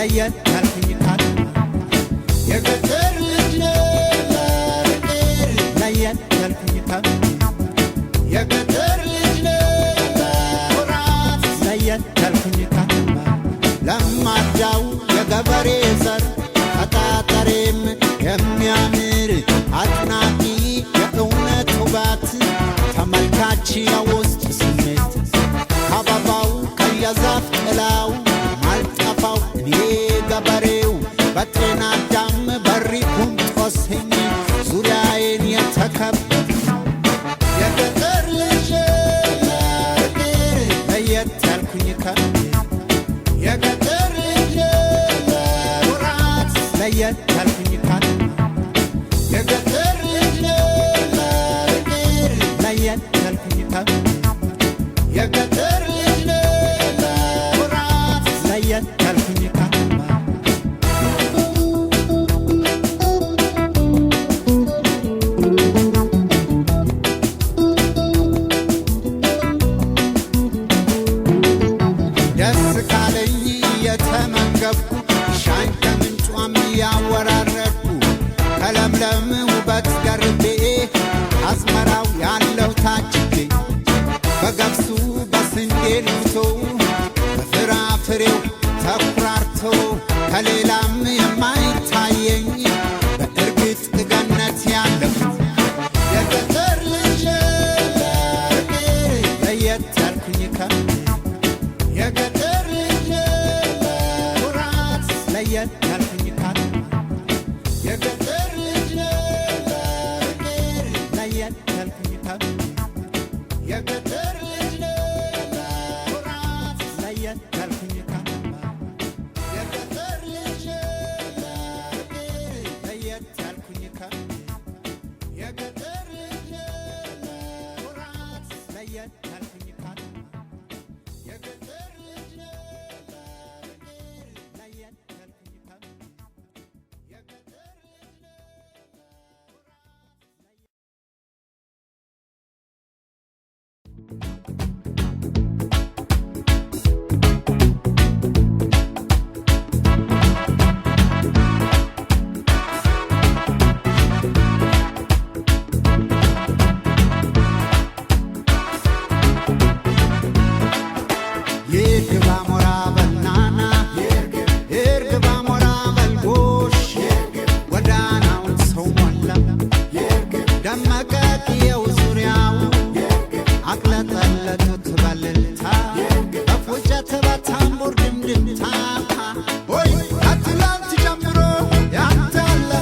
ለየት ያልኩኝ ካድማ የገጠር ልጅ ነበር ለየት ያልኩኝ ካድማ የገጠር ልጅ ነበር ለየት ያልኩኝ ካድማ ለማዳው የገበሬ ዘር አጣጣሬም የሚያምር አጥናቂ የእውነት ውበት ተመልካች የውስጥ ስሜት ከአበባው ከየዛፍ ጥላው ማልጠፋው እኔ ገበሬው በጤና አዳም በሪኩም ጦስኝ ዙሪያዬን የተከበብ የገጠር ልጅ ለየት ያልኩኝ የገጠር ልጅ ለየት ያልኩኝ የገጠር ልጅ ለየት ያልኩኝ የገጠር ልጅ ለየት ያልኩኝ ደስ ካለኝ የተመገብኩ ሻኝ ከምንጯም ያወራረድኩ ከለምለም ውበት ገርቤ አዝመራው ያለው ታጭቤ በገብሱ በስንዴ ልቶ በፍራፍሬው ተኩራርቶ ከሌላም የማይታየኝ በእርግጥ ገነት ያለው የገጠር ልጅ ለየት ያልኩኝ የገጠር ልጅ ለየት ያልኩኝ የገጠር ልጅ ለየት ያልኩኝ የገጠር ልጅ ለየት ያልኩኝ የገጠር ልጅ ለየት ያልኩኝ የገጠር ልጅ ለየት ያልኩኝ የገጠር ልጅ ለየት ይርግባ ሞራ በናና ይርግባ ሞራ በልጎሽ ወዳናውን ሰው ሞላ ደመቀ ቅየው ዙሪያው አቅለጠለጡት በልልታ በፉጨት በታምቡር ድምድምታ ወይ ከትላንት ጀምሮ ያንተ ያለ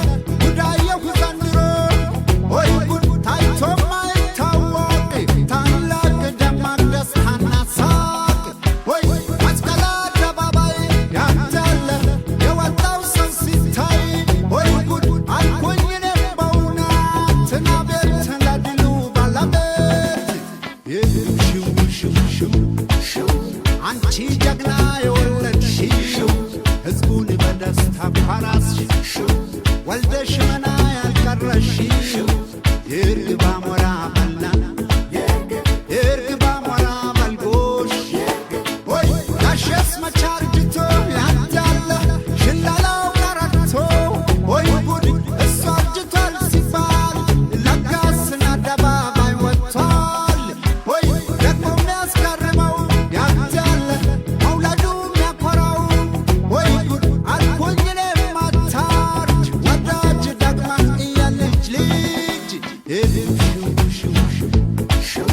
ጉዳየሁ ዘንድሮ ወይ ጉድ ታይቶ ማይታወቅ ታላቅ ደማቅ ደስታና ሳቅ ወይ መስቀል አደባባይ ያንተ ያለ የወጣው ሰው ሲታይ ወይ ጉድ አልኩኝ እኔም በእውነት ናቤት ለድሉ ባለቤት ሽው አንቺ ጀግና የወለድሽው ሕዝቡን በደስታ ፓራስሽው ወልደሽ መና ያልቀረሽው ይርግባ ሞራ በልና ይርግባ ሞራ በልጎሽ ወይ ጋሸስ መቻርጅቶ ያንተ ያለ ሽላላው ቀረቶ ወይ ጉድ እሱ አርጅቷል ሲባል ለጋስን አደባባይ ወጥቷል ወይ ደግሞ የሚያስገርመው ያንተ ያለ መውለዱ የሚያኮራው ወይ ጉድ አልኩኝ እኔም አታርጅ ወዳጅ ደግማ እያለች ልጅ ሽው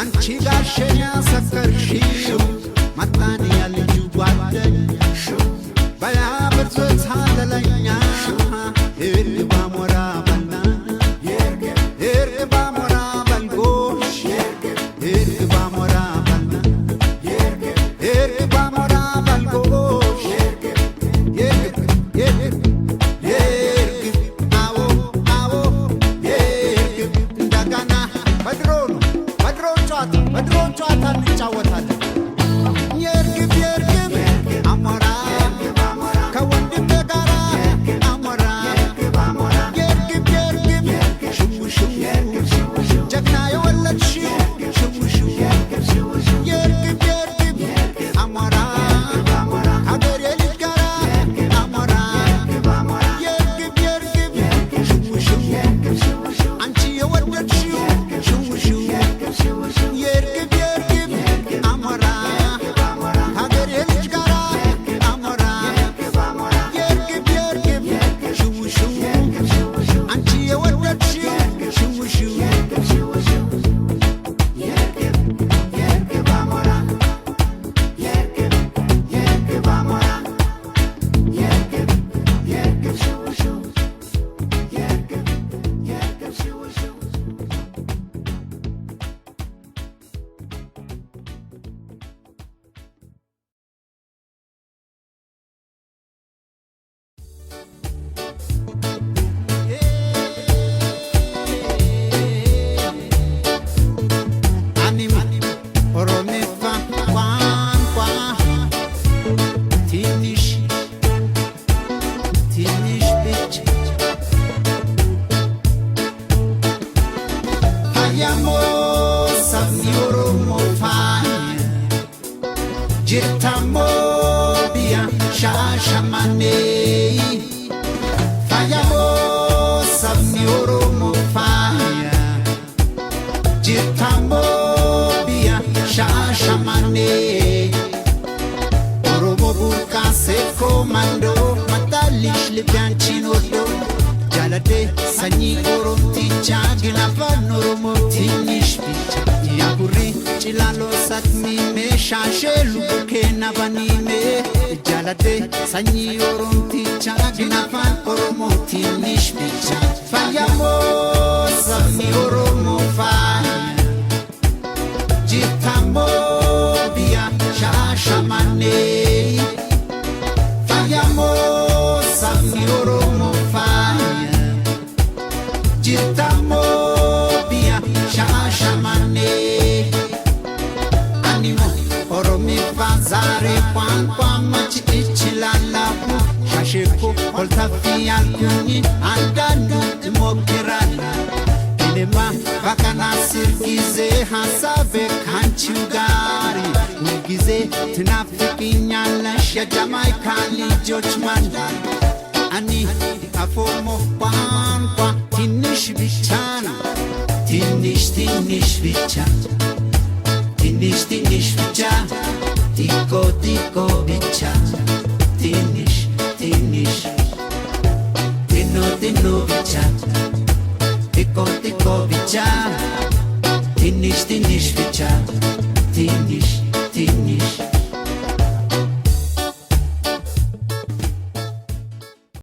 አንቺ ጋሸን ያሰከርሽው መጣን ያልጁ ጓደኝ በያ ብርዞት አለለኛ ይርግባ ሞራ በልና ይርግባ ሞራ በልጎሽ ይርግባ ሞራ በልና ይርግባ ሞራ በልጎሽ ይርግብ አዎ አዎ ይርግብ እንደገና በድሮን ጨዋታ እንጫወታለን የርግብ አሞራ ከወንድሜ ጋራ አሞራ የርግብ ሽው ጀግና የወለድሽው ሽው የርግብ አሞራ ከአገሬ ልጅ ጋራ jirtammo biyya Shaashamannee fayyamoo sabni Oromoo faaya jirtammo biyya Shaashamannee Oromoo burqaasee koomandoo mataalish libyaanchiin oddoo jaaladhee sanyii Oromtichaa ginaafaan Oromootiin ishbicha yaagurri cilaaloo sakmiimee shaashee lubbuu kenna baniimee jaaladhee sanyii Oromtichaa ginaafaan Oromootiin ishbicha fayyamoo sabni Oromoo faaya jirtammoo biyya Shaashamannee fayyamoo sabni Oromoo faaya jirtammoo biyya Shaashamannee animo Oromiffaa zaaree kwaankwaa machi ichilalamu shasheko oltafi alkunyi andaandu imokirana inema bakana sirgize hasabe kanchiu gari ulgize ትናፍቅኛለሽ የጃማይካን ልጆች መንደር እኔ አፎሞ ቋንቋ ትንሽ ብቻ ነው ትንሽ ትንሽ ብቻ ትንሽ ትንሽ ብቻ ቲኮ ቲኮ ብቻ ትንሽ ትንሽ ቲኖ ቲኖ ብቻ ቲኮ ቲኮ ብቻ ትንሽ ትንሽ ብቻ ትንሽ ትንሽ